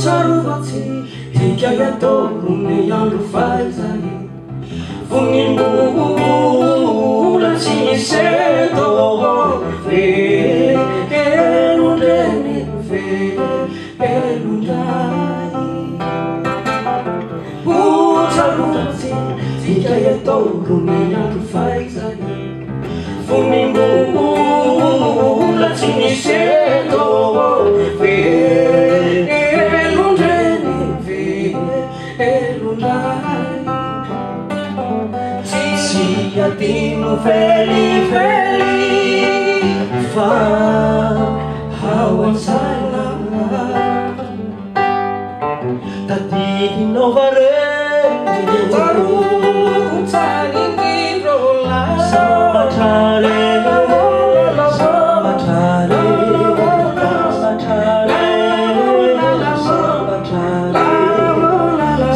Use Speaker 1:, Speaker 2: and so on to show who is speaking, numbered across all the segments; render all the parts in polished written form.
Speaker 1: Sarovatsy hikayatorony andro faizany vonimbola tsy misy eto velondreny velondray Sarovatsy hikayatorony andro faizany vonimbola tsy misy eto Adino feli fa hawansaina tadidinao vareny tarukutanindrola sabatrare sabatrare sabatrare sabatrare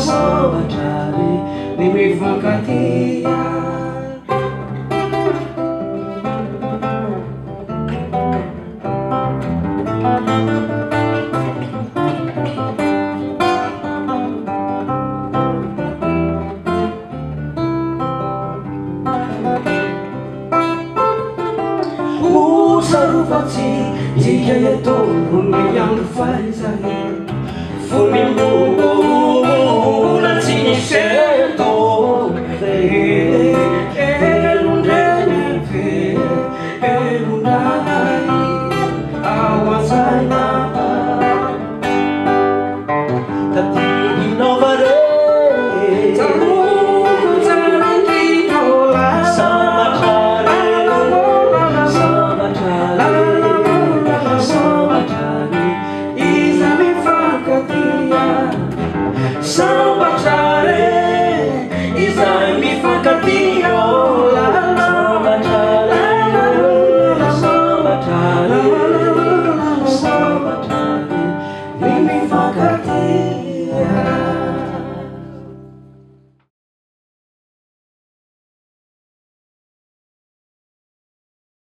Speaker 1: sabatrare nimifankatia Sarovatsy hikayatorony andro faizany vonimbola tsy misy eto velondreny velondray ao ansaina tadidinao vare Sabatrare